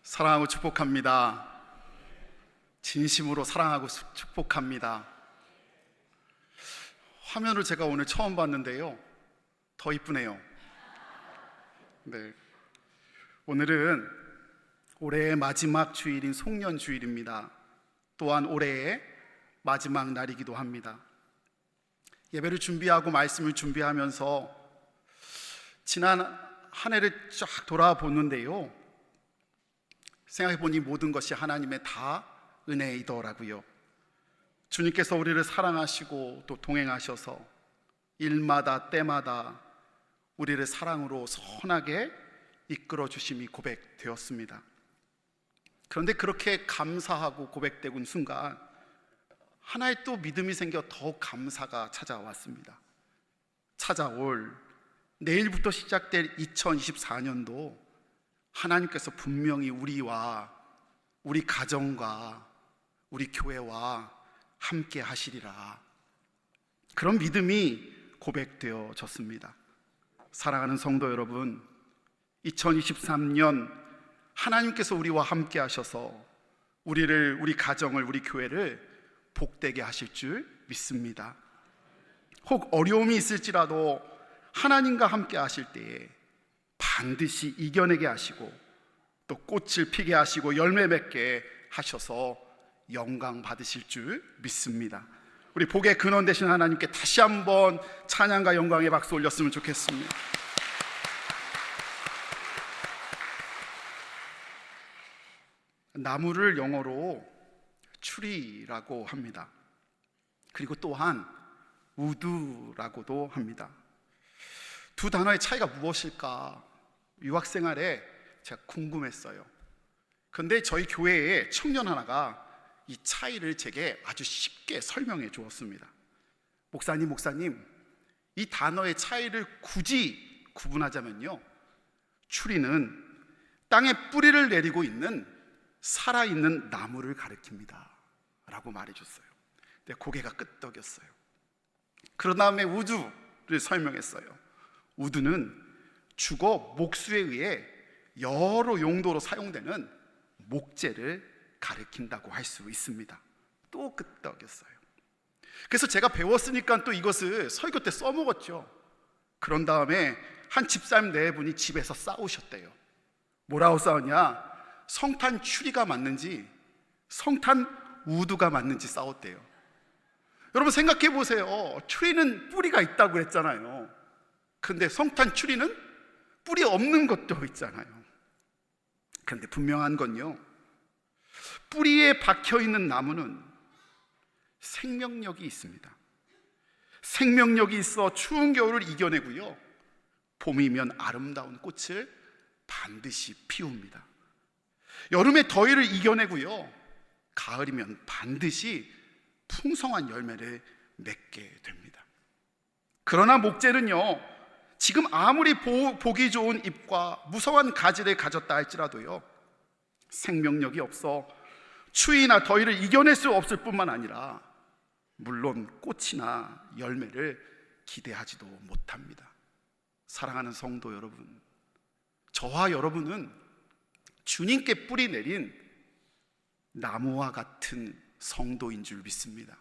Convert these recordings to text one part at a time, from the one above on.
사랑하고 축복합니다. 진심으로 사랑하고 축복합니다. 화면을 제가 오늘 처음 봤는데요, 더 이쁘네요. 네, 오늘은 올해의 마지막 주일인 송년주일입니다. 또한 올해의 마지막 날이기도 합니다. 예배를 준비하고 말씀을 준비하면서 지난 한 해를 쫙 돌아보는데요, 생각해보니 모든 것이 하나님의 다 은혜이더라고요. 주님께서 우리를 사랑하시고 또 동행하셔서 일마다 때마다 우리를 사랑으로 선하게 이끌어 주심이 고백되었습니다. 그런데 그렇게 감사하고 고백되는 순간 하나의 또 믿음이 생겨 더욱 감사가 찾아왔습니다. 찾아올 내일부터 시작될 2024년도 하나님께서 분명히 우리와 우리 가정과 우리 교회와 함께 하시리라, 그런 믿음이 고백되어졌습니다. 사랑하는 성도 여러분, 2023년 하나님께서 우리와 함께 하셔서 우리를, 우리 가정을, 우리 교회를 복되게 하실 줄 믿습니다. 혹 어려움이 있을지라도 하나님과 함께 하실 때에 반드시 이겨내게 하시고 또 꽃을 피게 하시고 열매 맺게 하셔서 영광 받으실 줄 믿습니다. 우리 복의 근원 되신 하나님께 다시 한번 찬양과 영광의 박수 올렸으면 좋겠습니다. 나무를 영어로 추리라고 합니다. 그리고 또한 우드라고도 합니다. 두 단어의 차이가 무엇일까 유학생활에 제가 궁금했어요. 그런데 저희 교회에 청년 하나가 이 차이를 제게 아주 쉽게 설명해 주었습니다. 목사님, 이 단어의 차이를 굳이 구분하자면요, 추리는 땅에 뿌리를 내리고 있는 살아있는 나무를 가리킵니다 라고 말해줬어요. 근데 고개가 끄덕였어요. 그런 다음에 우드를 설명했어요. 우드는 주거 목수에 의해 여러 용도로 사용되는 목재를 가리킨다고 할 수 있습니다. 또 끄덕였어요. 그래서 제가 배웠으니까 또 이것을 설교 때 써먹었죠. 그런 다음에 한 집사님 네 분이 집에서 싸우셨대요. 뭐라고 싸웠냐? 성탄 추리가 맞는지 성탄 우드가 맞는지 싸웠대요. 여러분 생각해 보세요. 추리는 뿌리가 있다고 했잖아요. 근데 성탄 추리는 뿌리 없는 것도 있잖아요. 그런데 분명한 건요, 뿌리에 박혀있는 나무는 생명력이 있습니다. 생명력이 있어 추운 겨울을 이겨내고요, 봄이면 아름다운 꽃을 반드시 피웁니다. 여름의 더위를 이겨내고요, 가을이면 반드시 풍성한 열매를 맺게 됩니다. 그러나 목재는요, 지금 아무리 보기 좋은 잎과 무성한 가지를 가졌다 할지라도요, 생명력이 없어 추위나 더위를 이겨낼 수 없을 뿐만 아니라 물론 꽃이나 열매를 기대하지도 못합니다. 사랑하는 성도 여러분, 저와 여러분은 주님께 뿌리 내린 나무와 같은 성도인 줄 믿습니다.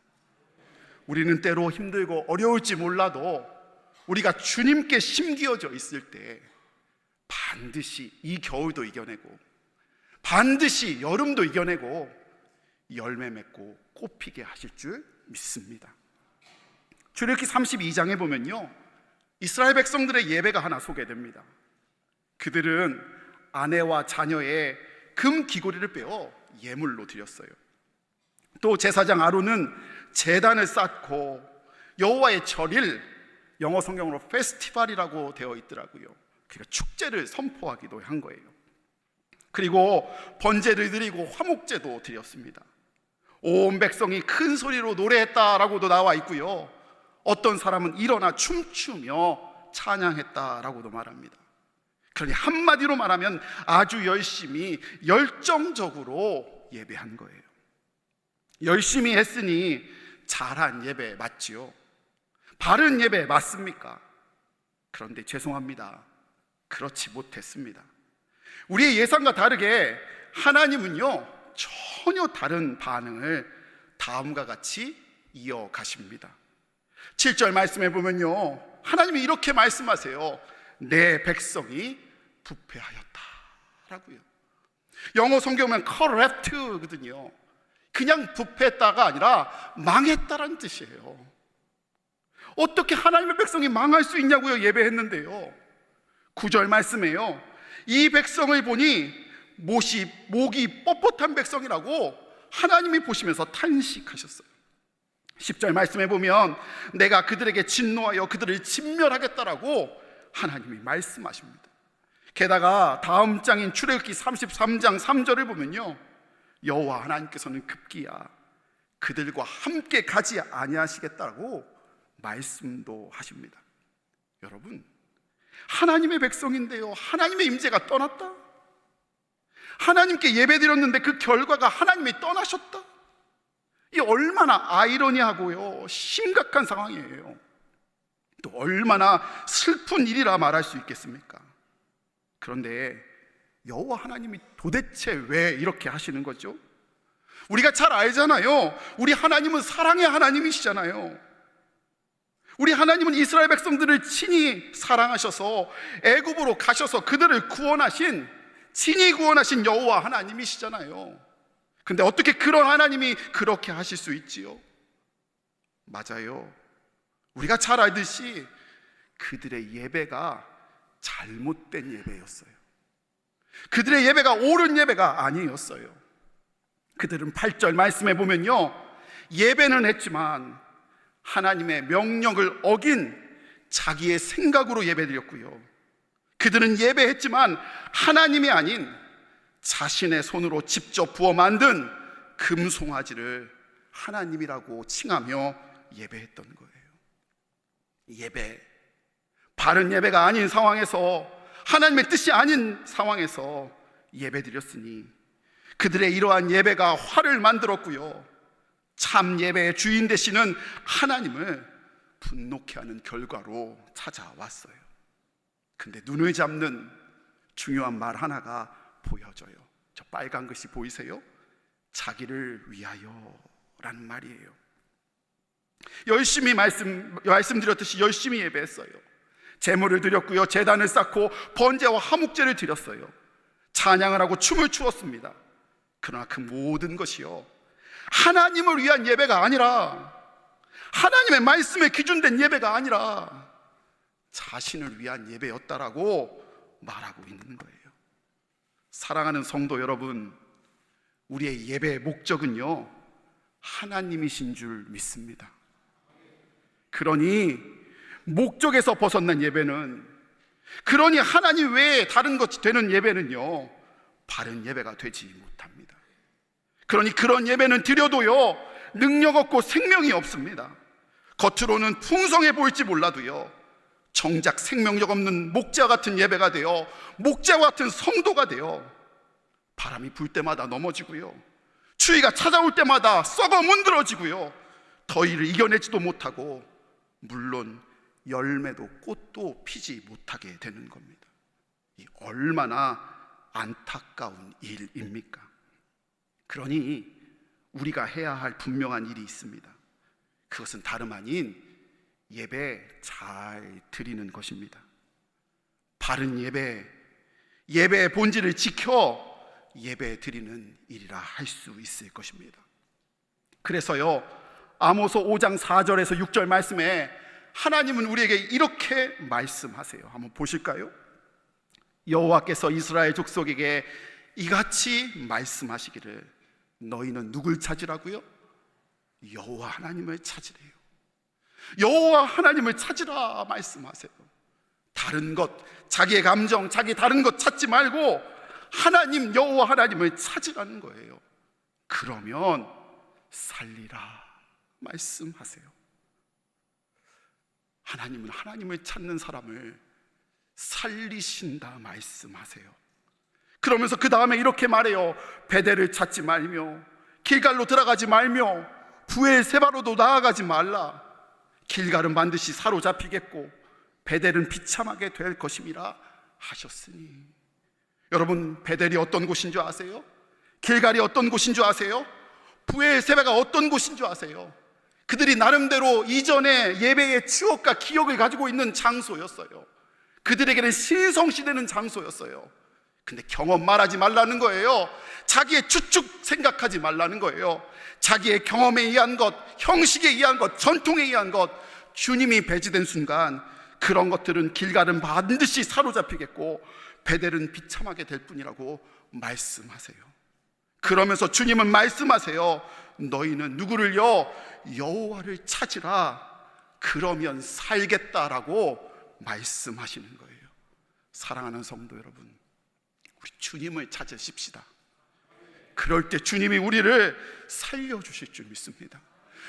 우리는 때로 힘들고 어려울지 몰라도 우리가 주님께 심기어져 있을 때 반드시 이 겨울도 이겨내고 반드시 여름도 이겨내고 열매 맺고 꽃 피게 하실 줄 믿습니다. 출애굽기 32장에 보면요, 이스라엘 백성들의 예배가 하나 소개됩니다. 그들은 아내와 자녀의 금 귀고리를 빼어 예물로 드렸어요. 또 제사장 아론은 제단을 쌓고 여호와의 절일, 영어 성경으로 페스티벌이라고 되어 있더라고요. 그러니까 축제를 선포하기도 한 거예요. 그리고 번제를 드리고 화목제도 드렸습니다. 온 백성이 큰 소리로 노래했다라고도 나와 있고요, 어떤 사람은 일어나 춤추며 찬양했다라고도 말합니다. 그러니 한마디로 말하면 아주 열심히 열정적으로 예배한 거예요. 열심히 했으니 잘한 예배 맞지요? 바른 예배 맞습니까? 그런데 죄송합니다, 그렇지 못했습니다. 우리의 예상과 다르게 하나님은요 전혀 다른 반응을 다음과 같이 이어가십니다. 7절 말씀해 보면요, 하나님이 이렇게 말씀하세요. 내 백성이 부패하였다라고요. 영어 성경은 corrupt거든요. 그냥 부패했다가 아니라 망했다라는 뜻이에요. 어떻게 하나님의 백성이 망할 수 있냐고요. 예배했는데요. 9절 말씀에요, 이 백성을 보니 목이 뻣뻣한 백성이라고 하나님이 보시면서 탄식하셨어요. 10절 말씀해 보면 내가 그들에게 진노하여 그들을 진멸하겠다라고 하나님이 말씀하십니다. 게다가 다음 장인 출애굽기 33장 3절을 보면요, 여호와 하나님께서는 급기야 그들과 함께 가지 아니하시겠다고 말씀도 하십니다. 여러분, 하나님의 백성인데요, 하나님의 임재가 떠났다? 하나님께 예배드렸는데 그 결과가 하나님이 떠나셨다? 이 얼마나 아이러니하고요 심각한 상황이에요. 또 얼마나 슬픈 일이라 말할 수 있겠습니까? 그런데 여호와 하나님이 도대체 왜 이렇게 하시는 거죠? 우리가 잘 알잖아요. 우리 하나님은 사랑의 하나님이시잖아요. 우리 하나님은 이스라엘 백성들을 친히 사랑하셔서 애굽으로 가셔서 그들을 구원하신, 친히 구원하신 여호와 하나님이시잖아요. 근데 어떻게 그런 하나님이 그렇게 하실 수 있지요? 맞아요. 우리가 잘 알듯이 그들의 예배가 잘못된 예배였어요. 그들의 예배가 옳은 예배가 아니었어요. 그들은 8절 말씀에 보면요, 예배는 했지만 하나님의 명령을 어긴 자기의 생각으로 예배드렸고요, 그들은 예배했지만 하나님이 아닌 자신의 손으로 직접 부어 만든 금송아지를 하나님이라고 칭하며 예배했던 거예요. 예배, 바른 예배가 아닌 상황에서, 하나님의 뜻이 아닌 상황에서 예배드렸으니 그들의 이러한 예배가 화를 만들었고요, 참 예배의 주인 되시는 하나님을 분노케 하는 결과로 찾아왔어요. 근데 눈을 잡는 중요한 말 하나가 보여져요. 저 빨간 것이 보이세요? 자기를 위하여 라는 말이에요. 열심히 말씀드렸듯이 열심히 예배했어요. 제물을 드렸고요, 제단을 쌓고 번제와 화목제를 드렸어요. 찬양을 하고 춤을 추었습니다. 그러나 그 모든 것이요, 하나님을 위한 예배가 아니라, 하나님의 말씀에 기준된 예배가 아니라 자신을 위한 예배였다라고 말하고 있는 거예요. 사랑하는 성도 여러분, 우리의 예배의 목적은요, 하나님이신 줄 믿습니다. 그러니 목적에서 벗어난 예배는, 그러니 하나님 외에 다른 것이 되는 예배는요, 바른 예배가 되지 못합니다. 그러니 그런 예배는 드려도요, 능력 없고 생명이 없습니다. 겉으로는 풍성해 보일지 몰라도요, 정작 생명력 없는 목자 같은 예배가 되어, 목자 같은 성도가 되어 바람이 불 때마다 넘어지고요, 추위가 찾아올 때마다 썩어 문드러지고요, 더위를 이겨내지도 못하고, 물론 열매도 꽃도 피지 못하게 되는 겁니다. 이 얼마나 안타까운 일입니까? 그러니 우리가 해야 할 분명한 일이 있습니다. 그것은 다름 아닌 예배 잘 드리는 것입니다. 바른 예배, 예배의 본질을 지켜 예배 드리는 일이라 할 수 있을 것입니다. 그래서요, 아모스 5장 4절에서 6절 말씀에 하나님은 우리에게 이렇게 말씀하세요. 한번 보실까요? 여호와께서 이스라엘 족속에게 이같이 말씀하시기를, 너희는 누굴 찾으라고요? 여호와 하나님을 찾으래요. 여호와 하나님을 찾으라 말씀하세요. 다른 것, 자기의 감정, 자기 다른 것 찾지 말고 하나님, 여호와 하나님을 찾으라는 거예요. 그러면 살리라 말씀하세요. 하나님은 하나님을 찾는 사람을 살리신다 말씀하세요. 그러면서 그 다음에 이렇게 말해요. 베델을 찾지 말며 길갈로 들어가지 말며 부엘세바로도 나아가지 말라. 길갈은 반드시 사로잡히겠고 베델은 비참하게 될 것임이라 하셨으니. 여러분, 베델이 어떤 곳인 줄 아세요? 길갈이 어떤 곳인 줄 아세요? 브엘세바가 어떤 곳인 줄 아세요? 그들이 나름대로 이전의 예배의 추억과 기억을 가지고 있는 장소였어요. 그들에게는 신성시되는 장소였어요. 근데 경험 말하지 말라는 거예요. 자기의 추측 생각하지 말라는 거예요. 자기의 경험에 의한 것, 형식에 의한 것, 전통에 의한 것, 주님이 배제된 순간 그런 것들은 길갈은 반드시 사로잡히겠고 베델은 비참하게 될 뿐이라고 말씀하세요. 그러면서 주님은 말씀하세요. 너희는 누구를요? 여호와를 찾으라. 그러면 살겠다라고 말씀하시는 거예요. 사랑하는 성도 여러분, 우리 주님을 찾으십시다. 그럴 때 주님이 우리를 살려주실 줄 믿습니다.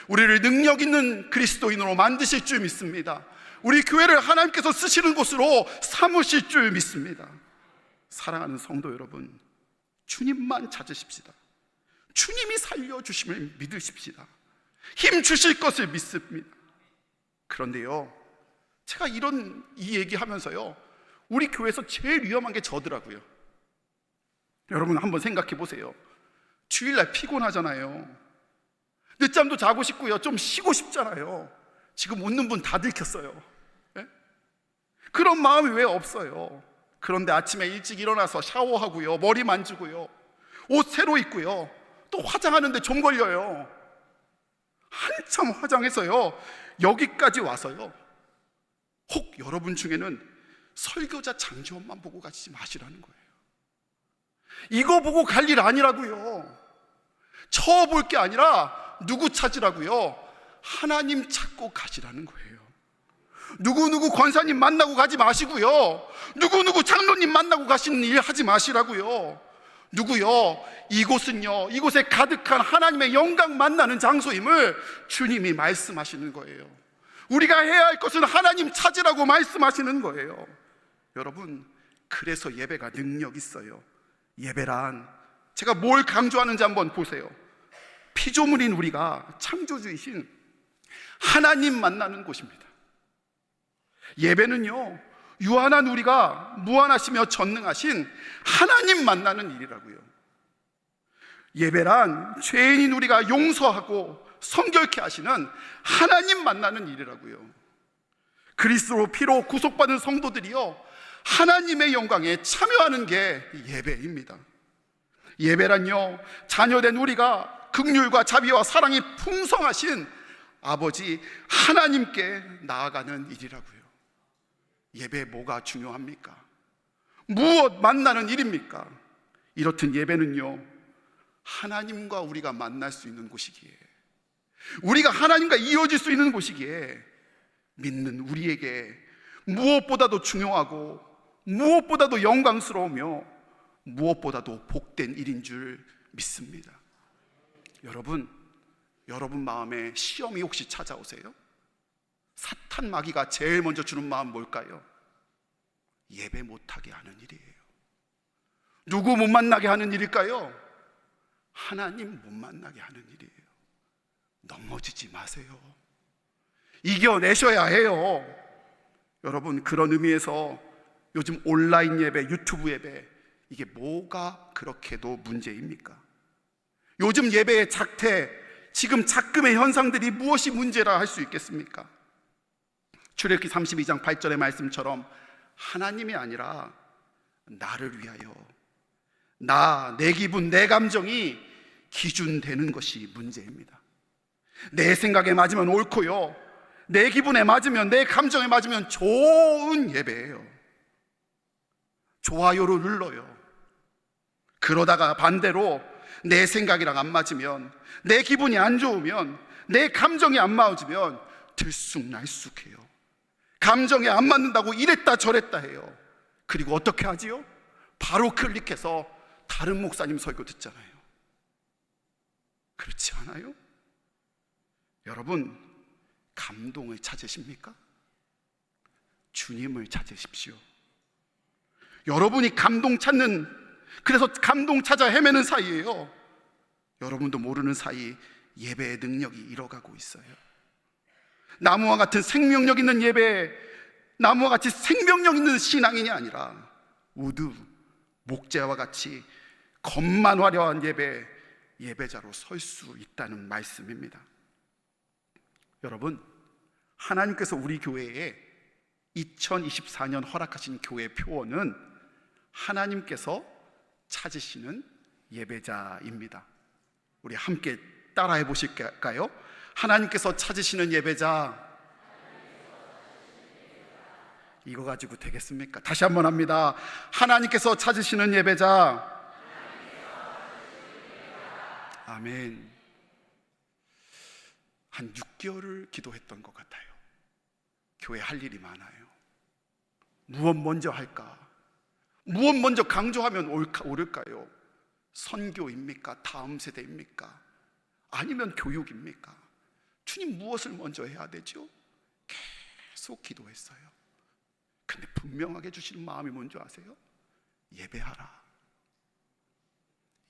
우리를 능력 있는 그리스도인으로 만드실 줄 믿습니다. 우리 교회를 하나님께서 쓰시는 곳으로 삼으실 줄 믿습니다. 사랑하는 성도 여러분, 주님만 찾으십시다. 주님이 살려주심을 믿으십시다. 힘 주실 것을 믿습니다. 그런데요, 제가 이 얘기하면서요, 우리 교회에서 제일 위험한 게 저더라고요. 여러분 한번 생각해 보세요. 주일날 피곤하잖아요. 늦잠도 자고 싶고요, 좀 쉬고 싶잖아요. 지금 웃는 분 다 들켰어요. 네? 그런 마음이 왜 없어요? 그런데 아침에 일찍 일어나서 샤워하고요, 머리 만지고요, 옷 새로 입고요, 또 화장하는데 좀 걸려요. 한참 화장해서요 여기까지 와서요, 혹 여러분 중에는 설교자 장지원만 보고 가지 마시라는 거예요. 이거 보고 갈 일 아니라고요. 쳐볼 게 아니라 누구 찾으라고요? 하나님 찾고 가시라는 거예요. 누구누구 권사님 만나고 가지 마시고요, 누구누구 장로님 만나고 가시는 일 하지 마시라고요. 누구요? 이곳은요, 이곳에 가득한 하나님의 영광 만나는 장소임을 주님이 말씀하시는 거예요. 우리가 해야 할 것은 하나님 찾으라고 말씀하시는 거예요. 여러분, 그래서 예배가 능력 있어요. 예배란, 제가 뭘 강조하는지 한번 보세요. 피조물인 우리가 창조주이신 하나님 만나는 곳입니다. 예배는요, 유한한 우리가 무한하시며 전능하신 하나님 만나는 일이라고요. 예배란 죄인인 우리가 용서하고 성결케 하시는 하나님 만나는 일이라고요. 그리스도 피로 구속받은 성도들이요, 하나님의 영광에 참여하는 게 예배입니다. 예배란요, 자녀된 우리가 긍휼과 자비와 사랑이 풍성하신 아버지 하나님께 나아가는 일이라고요. 예배 뭐가 중요합니까? 무엇 만나는 일입니까? 이렇듯 예배는요, 하나님과 우리가 만날 수 있는 곳이기에, 우리가 하나님과 이어질 수 있는 곳이기에 믿는 우리에게 무엇보다도 중요하고 무엇보다도 영광스러우며 무엇보다도 복된 일인 줄 믿습니다. 여러분 마음에 시험이 혹시 찾아오세요? 사탄 마귀가 제일 먼저 주는 마음 뭘까요? 예배 못하게 하는 일이에요. 누구 못 만나게 하는 일일까요? 하나님 못 만나게 하는 일이에요. 넘어지지 마세요. 이겨내셔야 해요. 여러분, 그런 의미에서 요즘 온라인 예배, 유튜브 예배, 이게 뭐가 그렇게도 문제입니까? 요즘 예배의 작태, 지금 작금의 현상들이 무엇이 문제라 할 수 있겠습니까? 출애굽기 32장 8절의 말씀처럼 하나님이 아니라 나를 위하여, 내 기분, 내 감정이 기준되는 것이 문제입니다. 내 생각에 맞으면 옳고요, 내 기분에 맞으면, 내 감정에 맞으면 좋은 예배예요. 좋아요를 눌러요. 그러다가 반대로 내 생각이랑 안 맞으면, 내 기분이 안 좋으면, 내 감정이 안 맞으면 들쑥날쑥해요. 감정에 안 맞는다고 이랬다 저랬다 해요. 그리고 어떻게 하지요? 바로 클릭해서 다른 목사님 설교 듣잖아요. 그렇지 않아요? 여러분, 감동을 찾으십니까? 주님을 찾으십시오. 여러분이 감동 찾는, 그래서 감동 찾아 헤매는 사이에요, 여러분도 모르는 사이 예배의 능력이 잃어가고 있어요. 나무와 같은 생명력 있는 예배, 나무와 같이 생명력 있는 신앙인이 아니라 우드, 목재와 같이 겉만 화려한 예배자로 설 수 있다는 말씀입니다. 여러분, 하나님께서 우리 교회에 2024년 허락하신 교회 표어는 하나님께서 찾으시는 예배자입니다. 우리 함께 따라해 보실까요? 하나님께서 찾으시는 예배자. 이거 가지고 되겠습니까? 다시 한번 합니다. 하나님께서 찾으시는 예배자. 아멘. 한 6개월을 기도했던 것 같아요. 교회 할 일이 많아요. 무엇 먼저 할까? 무엇 먼저 강조하면 옳을까요? 선교입니까? 다음 세대입니까? 아니면 교육입니까? 주님, 무엇을 먼저 해야 되죠? 계속 기도했어요. 근데 분명하게 주시는 마음이 뭔지 아세요? 예배하라.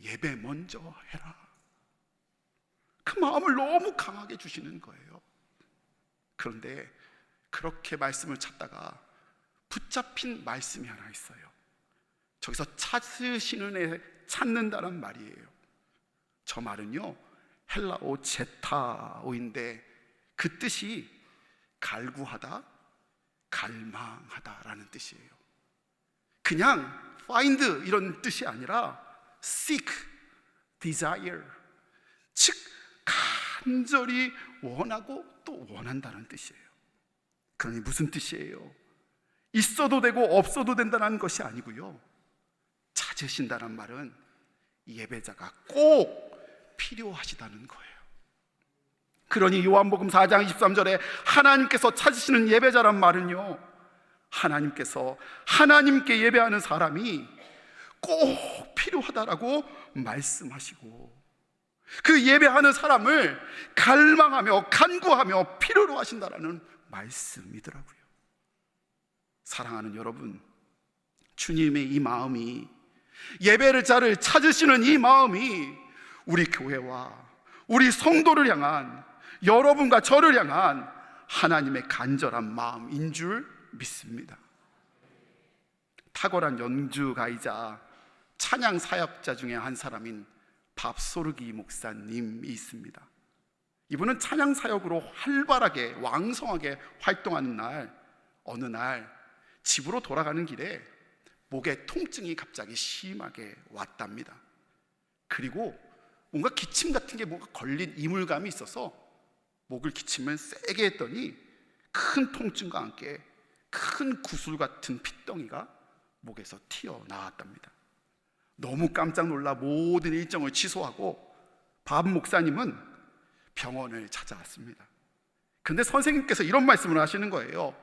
예배 먼저 해라. 그 마음을 너무 강하게 주시는 거예요. 그런데 그렇게 말씀을 찾다가 붙잡힌 말씀이 하나 있어요. 저기서 찾으시는 애 찾는다는 말이에요. 저 말은요, 헬라어 제타오인데 그 뜻이 갈구하다, 갈망하다라는 뜻이에요. 그냥 find 이런 뜻이 아니라 seek, desire, 즉 간절히 원하고 또 원한다는 뜻이에요. 그러니 무슨 뜻이에요? 있어도 되고 없어도 된다는 것이 아니고요, 찾으신다는 말은 예배자가 꼭 필요하시다는 거예요. 그러니 요한복음 4장 23절에 하나님께서 찾으시는 예배자란 말은요, 하나님께서 하나님께 예배하는 사람이 꼭 필요하다라고 말씀하시고, 그 예배하는 사람을 갈망하며 간구하며 필요로 하신다라는 말씀이더라고요. 사랑하는 여러분, 주님의 이 마음이, 예배를 자를 찾으시는 이 마음이 우리 교회와 우리 성도를 향한, 여러분과 저를 향한 하나님의 간절한 마음인 줄 믿습니다. 탁월한 연주가이자 찬양 사역자 중에 한 사람인 밥소르기 목사님이 있습니다. 이분은 찬양 사역으로 활발하게 왕성하게 활동하는 어느 날 집으로 돌아가는 길에 목에 통증이 갑자기 심하게 왔답니다. 그리고 뭔가 기침 같은 게 뭔가 걸린 이물감이 있어서 목을 기침을 세게 했더니 큰 통증과 함께 큰 구슬 같은 핏덩이가 목에서 튀어나왔답니다. 너무 깜짝 놀라 모든 일정을 취소하고 밥 목사님은 병원을 찾아왔습니다. 근데 선생님께서 이런 말씀을 하시는 거예요.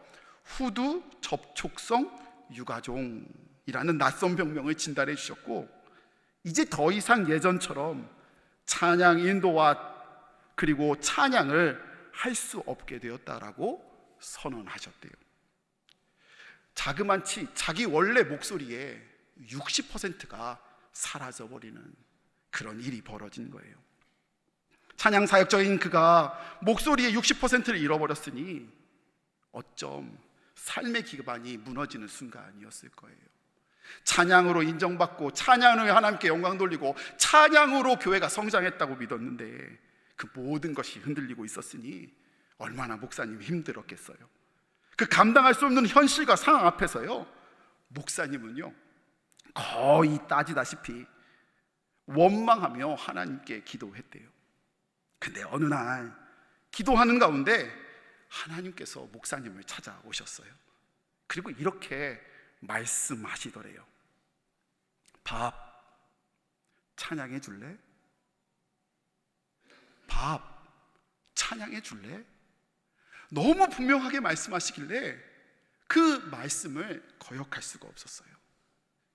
후두 접촉성 유가종이라는 낯선 병명을 진단해 주셨고, 이제 더 이상 예전처럼 찬양 인도와 그리고 찬양을 할 수 없게 되었다라고 선언하셨대요. 자그마치 자기 원래 목소리의 60%가 사라져버리는 그런 일이 벌어진 거예요. 찬양 사역자인 그가 목소리의 60%를 잃어버렸으니 어쩜 삶의 기반이 무너지는 순간이었을 거예요. 찬양으로 인정받고 찬양으로 하나님께 영광 돌리고 찬양으로 교회가 성장했다고 믿었는데 그 모든 것이 흔들리고 있었으니 얼마나 목사님이 힘들었겠어요. 그 감당할 수 없는 현실과 상황 앞에서요, 목사님은요 거의 따지다시피 원망하며 하나님께 기도했대요. 근데 어느 날 기도하는 가운데 하나님께서 목사님을 찾아오셨어요. 그리고 이렇게 말씀하시더래요. 밥 찬양해 줄래? 밥 찬양해 줄래? 너무 분명하게 말씀하시길래 그 말씀을 거역할 수가 없었어요.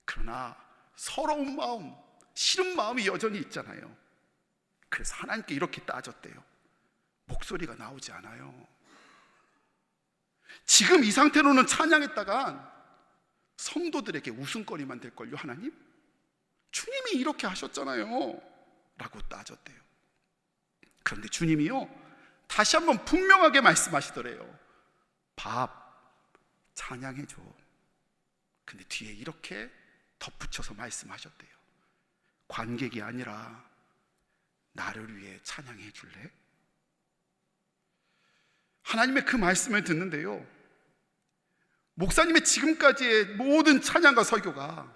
그러나 서러운 마음, 싫은 마음이 여전히 있잖아요. 그래서 하나님께 이렇게 따졌대요. 목소리가 나오지 않아요. 지금 이 상태로는 찬양했다간 성도들에게 웃음거리만 될걸요. 하나님? 주님이 이렇게 하셨잖아요 라고 따졌대요. 그런데 주님이요 다시 한번 분명하게 말씀하시더래요. 밥 찬양해줘. 근데 뒤에 이렇게 덧붙여서 말씀하셨대요. 관객이 아니라 나를 위해 찬양해 줄래? 하나님의 그 말씀을 듣는데요, 목사님의 지금까지의 모든 찬양과 설교가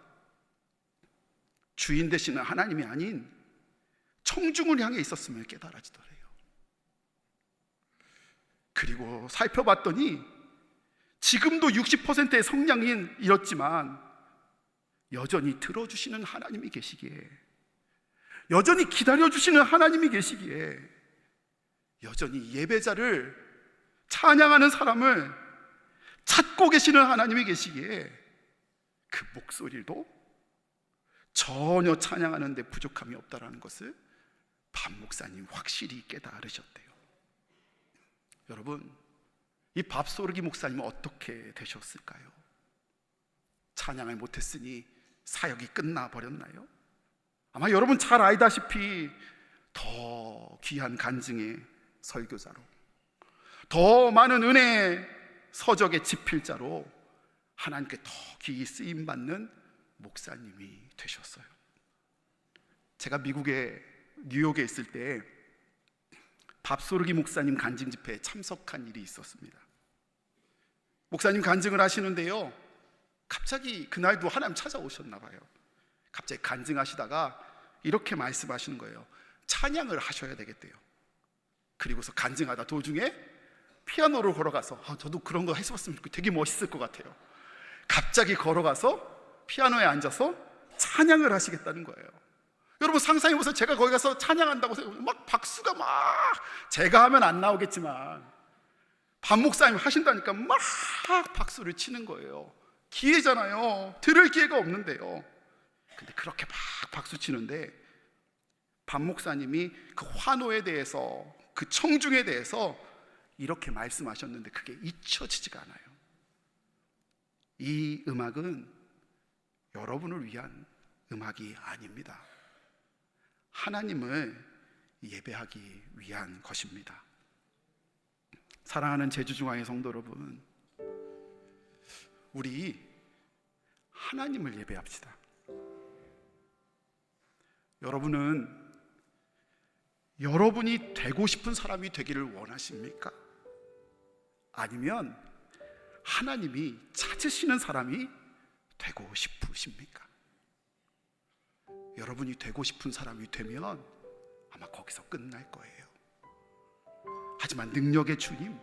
주인 되시는 하나님이 아닌 청중을 향해 있었음을 깨달아지더래요. 그리고 살펴봤더니 지금도 60%의 성량이 이렇지만 여전히 들어주시는 하나님이 계시기에, 여전히 기다려주시는 하나님이 계시기에, 여전히 예배자를 찬양하는 사람을 찾고 계시는 하나님이 계시기에 그 목소리도 전혀 찬양하는 데 부족함이 없다라는 것을 밥 목사님 확실히 깨달으셨대요. 여러분, 이 밥소르기 목사님은 어떻게 되셨을까요? 찬양을 못했으니 사역이 끝나버렸나요? 아마 여러분 잘 알다시피 더 귀한 간증의 설교자로, 더 많은 은혜의 서적의 집필자로 하나님께 더 귀히 쓰임받는 목사님이 되셨어요. 제가 미국의 뉴욕에 있을 때 밥소르기 목사님 간증 집회에 참석한 일이 있었습니다. 목사님 간증을 하시는데요, 갑자기 그날도 하나님 찾아오셨나 봐요. 갑자기 간증하시다가 이렇게 말씀하시는 거예요. 찬양을 하셔야 되겠대요. 그리고서 간증하다 도중에 피아노를 걸어가서, 저도 그런 거 했었으면 좋겠고 되게 멋있을 것 같아요. 갑자기 걸어가서 피아노에 앉아서 찬양을 하시겠다는 거예요. 여러분 상상해보세요. 제가 거기 가서 찬양한다고 생각해보세요. 막 박수가 막, 제가 하면 안 나오겠지만 밥 목사님 하신다니까 막 박수를 치는 거예요. 기회잖아요. 들을 기회가 없는데요. 근데 그렇게 막 박수 치는데 밥 목사님이 그 환호에 대해서, 그 청중에 대해서 이렇게 말씀하셨는데 그게 잊혀지지가 않아요. 이 음악은 여러분을 위한 음악이 아닙니다. 하나님을 예배하기 위한 것입니다. 사랑하는 제주중앙의 성도 여러분, 우리 하나님을 예배합시다. 여러분은 여러분이 되고 싶은 사람이 되기를 원하십니까? 아니면 하나님이 찾으시는 사람이 되고 싶으십니까? 여러분이 되고 싶은 사람이 되면 아마 거기서 끝날 거예요. 하지만 능력의 주님,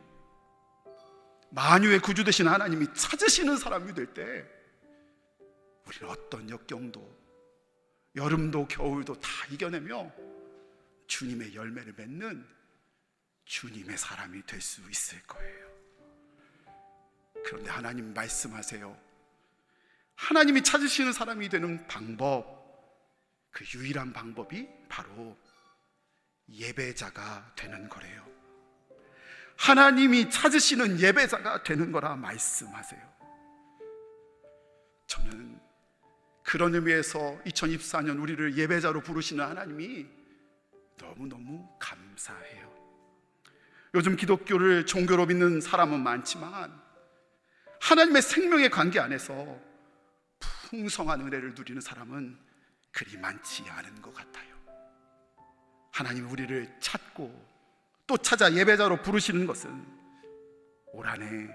만유의 구주 되신 하나님이 찾으시는 사람이 될 때 우리는 어떤 역경도, 여름도 겨울도 다 이겨내며 주님의 열매를 맺는 주님의 사람이 될 수 있을 거예요. 그런데 하나님 말씀하세요. 하나님이 찾으시는 사람이 되는 방법, 그 유일한 방법이 바로 예배자가 되는 거래요. 하나님이 찾으시는 예배자가 되는 거라 말씀하세요. 저는 그런 의미에서 2024년 우리를 예배자로 부르시는 하나님이 너무너무 감사해요. 요즘 기독교를 종교로 믿는 사람은 많지만 하나님의 생명의 관계 안에서 풍성한 은혜를 누리는 사람은 그리 많지 않은 것 같아요. 하나님 우리를 찾고 또 찾아 예배자로 부르시는 것은 올 한해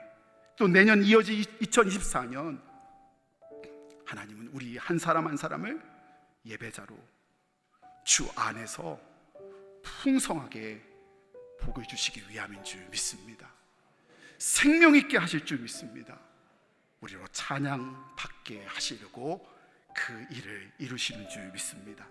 또 내년 이어질 2024년 하나님은 우리 한 사람 한 사람을 예배자로 주 안에서 풍성하게 복을 주시기 위함인 줄 믿습니다. 생명 있게 하실 줄 믿습니다. 우리로 찬양 받게 하시려고 그 일을 이루시는 줄 믿습니다.